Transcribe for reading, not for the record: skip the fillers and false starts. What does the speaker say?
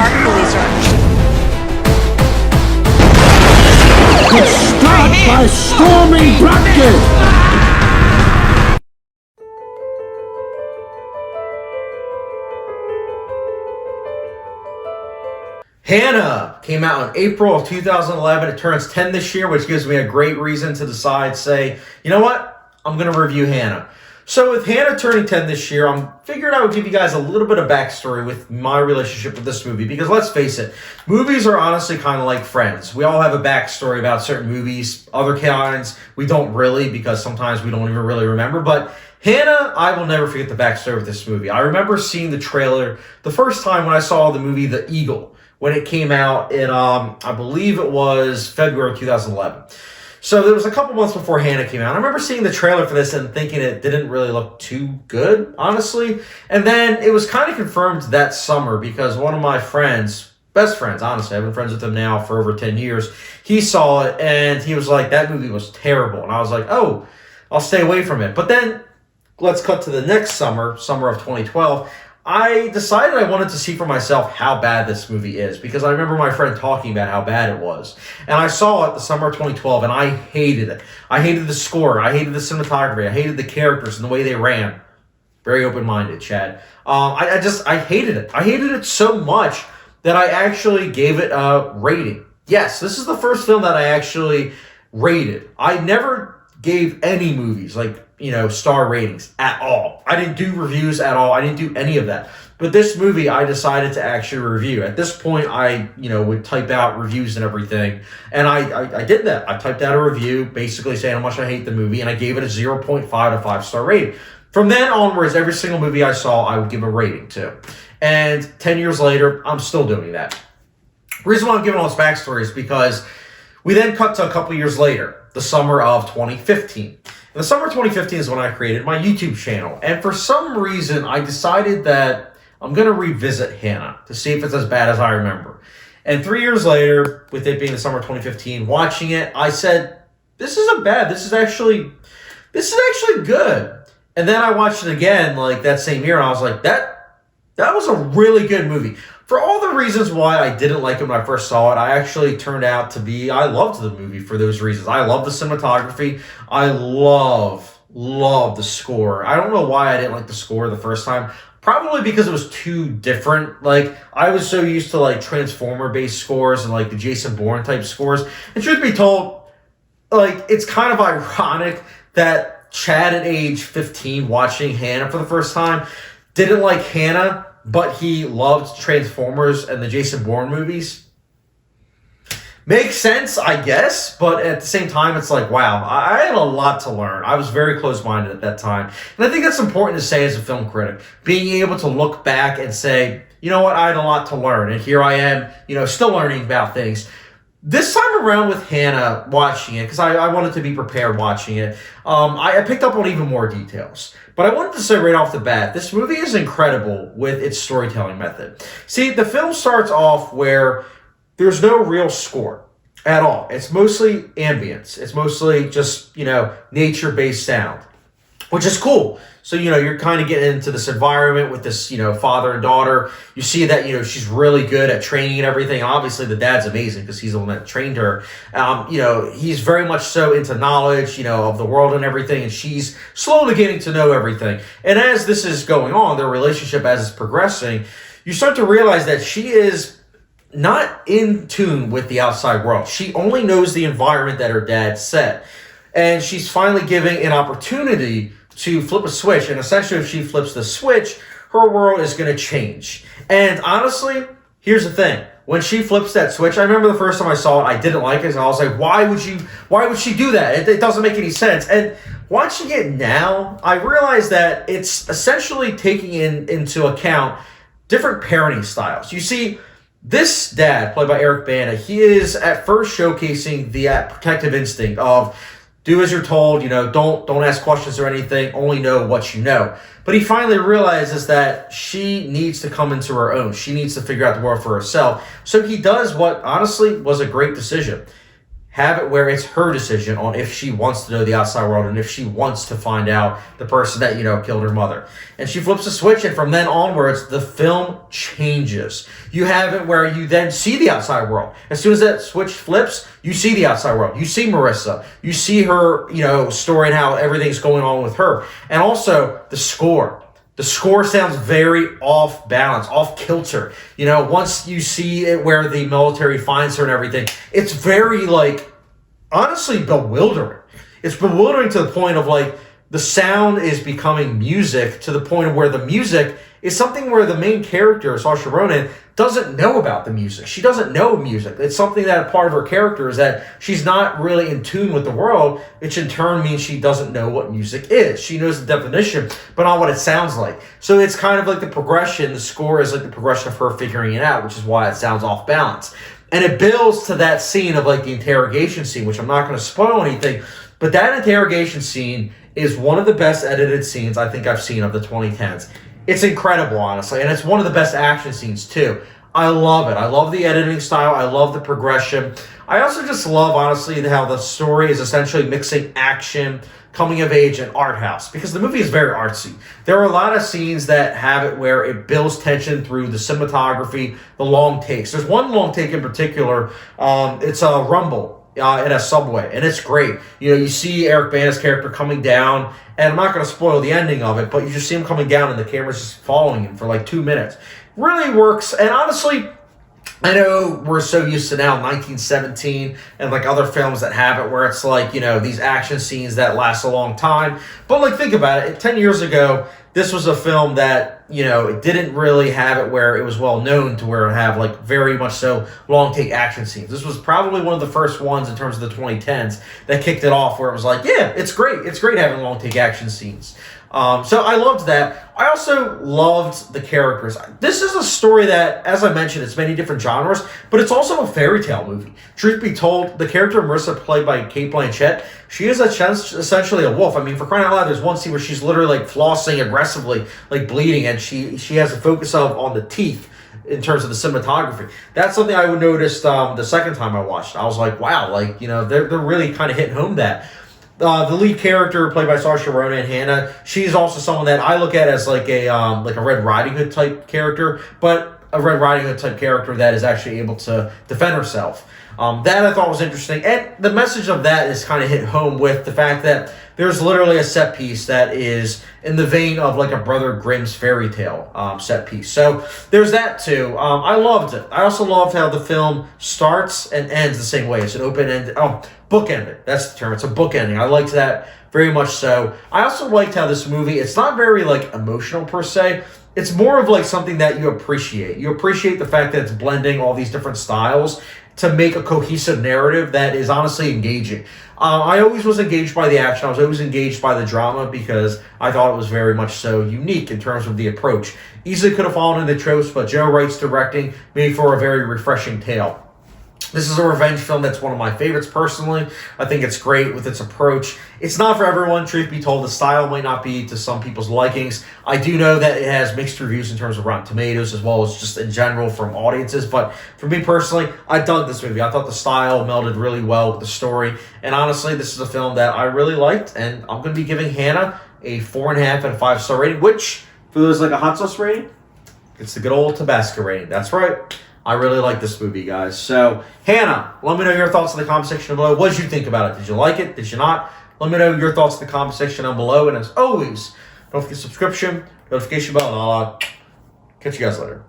Park police are... Start by storming Blackgate! Hanna came out in April of 2011. It turns 10 this year, which gives me a great reason to decide, say, you know what? I'm going to review Hanna. So with Hanna turning 10 this year, I figured I would give you guys a little bit of backstory with my relationship with this movie. Because let's face it, movies are honestly kind of like friends. We all have a backstory about certain movies. Other kinds, we don't really, because sometimes we don't even really remember. But Hanna, I will never forget the backstory of this movie. I remember seeing the trailer the first time when I saw the movie The Eagle, when it came out in, I believe it was February 2011. So there was a couple months before Hanna came out. I remember seeing the trailer for this and thinking it didn't really look too good, honestly. And then it was kind of confirmed that summer because one of my friends, best friends, honestly, I've been friends with him now for over 10 years, he saw it and he was like, that movie was terrible. And I was like, oh, I'll stay away from it. But then let's cut to the next summer of 2012. I decided I wanted to see for myself how bad this movie is because I remember my friend talking about how bad it was. And I saw it the summer of 2012 and I hated it. I hated the score. I hated the cinematography. I hated the characters and the way they ran. Very open-minded, Chad. I hated it. I hated it so much that I actually gave it a rating. Yes, this is the first film that I actually rated. I never gave any movies, star ratings at all. I didn't do reviews at all. I didn't do any of that. But this movie, I decided to actually review. At this point, I, would type out reviews and everything. And I did that. I typed out a review, basically saying how much I hate the movie, and I gave it a 0.5 to 5-star rating. From then onwards, every single movie I saw, I would give a rating to. And 10 years later, I'm still doing that. The reason why I'm giving all this backstory is because we then cut to a couple years later, the summer of 2015. And the summer of 2015 is when I created my YouTube channel. And for some reason, I decided that I'm going to revisit Hanna to see if it's as bad as I remember. And 3 years later, with it being the summer of 2015, watching it, I said, this isn't bad. This is actually good. And then I watched it again that same year, and I was like, that was a really good movie. For all the reasons why I didn't like it when I first saw it, I actually turned out to be, I loved the movie for those reasons. I love the cinematography. I love the score. I don't know why I didn't like the score the first time. Probably because it was too different. I was so used to Transformer-based scores and the Jason Bourne type scores. And truth be told, it's kind of ironic that Chad at age 15 watching Hanna for the first time didn't like Hanna, but he loved Transformers and the Jason Bourne movies. Makes sense, I guess, but at the same time, it's wow, I had a lot to learn. I was very close-minded at that time. And I think that's important to say as a film critic, being able to look back and say, you know what, I had a lot to learn, and here I am, still learning about things. This time around with Hanna watching it, because I wanted to be prepared watching it, I picked up on even more details. But I wanted to say right off the bat, this movie is incredible with its storytelling method. See, the film starts off where there's no real score at all. It's mostly ambience. It's mostly just, nature-based sound, which is cool. So, you're kind of getting into this environment with this, father and daughter. You see that, she's really good at training and everything. Obviously, the dad's amazing because he's the one that trained her. He's very much so into knowledge, of the world and everything. And she's slowly getting to know everything. And as this is going on, their relationship as it's progressing, you start to realize that she is not in tune with the outside world. She only knows the environment that her dad set. And she's finally giving an opportunity to flip a switch, and essentially if she flips the switch, her world is going to change. And honestly, here's the thing. When she flips that switch, I remember the first time I saw it, I didn't like it, and I was like, why would she do that? It doesn't make any sense. And watching it now, I realize that it's essentially taking into account different parenting styles. You see, this dad, played by Eric Bana, he is at first showcasing the protective instinct of do as you're told, don't ask questions or anything, only know what you know. But he finally realizes that she needs to come into her own. She needs to figure out the world for herself. So he does what honestly was a great decision. have it where it's her decision on if she wants to know the outside world and if she wants to find out the person that, killed her mother. And she flips a switch, and from then onwards, the film changes. You have it where you then see the outside world. As soon as that switch flips, you see the outside world. You see Marissa. You see her, story and how everything's going on with her. And also the score. The score sounds very off balance, off kilter. Once you see it where the military finds her and everything, it's very, honestly bewildering. It's bewildering to the point of, the sound is becoming music, to the point of where the music is something where the main character, Saoirse Ronan, doesn't know about the music. She doesn't know music. It's something that a part of her character is that she's not really in tune with the world, which in turn means she doesn't know what music is. She knows the definition, but not what it sounds like. So it's kind of like the progression. The score is like the progression of her figuring it out, which is why it sounds off balance. And it builds to that scene of the interrogation scene, which I'm not going to spoil anything, but that interrogation scene is one of the best edited scenes I think I've seen of the 2010s. It's incredible, honestly, and it's one of the best action scenes, too. I love it. I love the editing style. I love the progression. I also just love, honestly, how the story is essentially mixing action, coming of age, and art house, because the movie is very artsy. There are a lot of scenes that have it where it builds tension through the cinematography, the long takes. There's one long take in particular. It's a rumble in a subway, and it's great. You see Eric Bana's character coming down, and I'm not going to spoil the ending of it, but you just see him coming down, and the camera's just following him for 2 minutes. Really works, and honestly, I know we're so used to now 1917 and other films that have it where it's these action scenes that last a long time. But think about it. 10 years ago, this was a film that, it didn't really have it where it was well known to where it have very much so long take action scenes. This was probably one of the first ones in terms of the 2010s that kicked it off where it was yeah, it's great. It's great having long take action scenes. So I loved that. I also loved the characters. This is a story that, as I mentioned, it's many different genres, but it's also a fairy tale movie. Truth be told, the character Marissa, played by Cate Blanchett, she is essentially a wolf. I mean, for crying out loud, there's one scene where she's literally flossing aggressively, bleeding, and she has a focus on the teeth in terms of the cinematography. That's something I noticed the second time I watched. I was like, wow, they're really kind of hitting home that. The lead character, played by Saoirse Ronan, Hanna, she's also someone that I look at as a Red Riding Hood type character, but a Red Riding Hood type character that is actually able to defend herself. That I thought was interesting, and the message of that is kind of hit home with the fact that there's literally a set piece that is in the vein of a Brother Grimm's fairy tale set piece. So there's that too. I loved it. I also loved how the film starts and ends the same way. It's an open-ended, bookended. That's the term. It's a bookending. I liked that very much so. I also liked how this movie, it's not very emotional per se. It's more of something that you appreciate. You appreciate the fact that it's blending all these different styles to make a cohesive narrative that is honestly engaging. I always was engaged by the action. I was always engaged by the drama because I thought it was very much so unique in terms of the approach. Easily could have fallen into tropes, but Joe Wright's directing made for a very refreshing tale. This is a revenge film that's one of my favorites personally. I think it's great with its approach. It's not for everyone, truth be told. The style might not be to some people's likings. I do know that it has mixed reviews in terms of Rotten Tomatoes as well as just in general from audiences. But for me personally, I dug this movie. I thought the style melded really well with the story. And honestly, this is a film that I really liked. And I'm going to be giving Hanna a 4.5 out of 5-star rating, which feels like a hot sauce rating. It's the good old Tabasco rating. That's right. I really like this movie, guys. So, Hanna, let me know your thoughts in the comment section below. What did you think about it? Did you like it? Did you not? Let me know your thoughts in the comment section down below. And as always, don't forget subscription, notification bell, and I'll catch you guys later.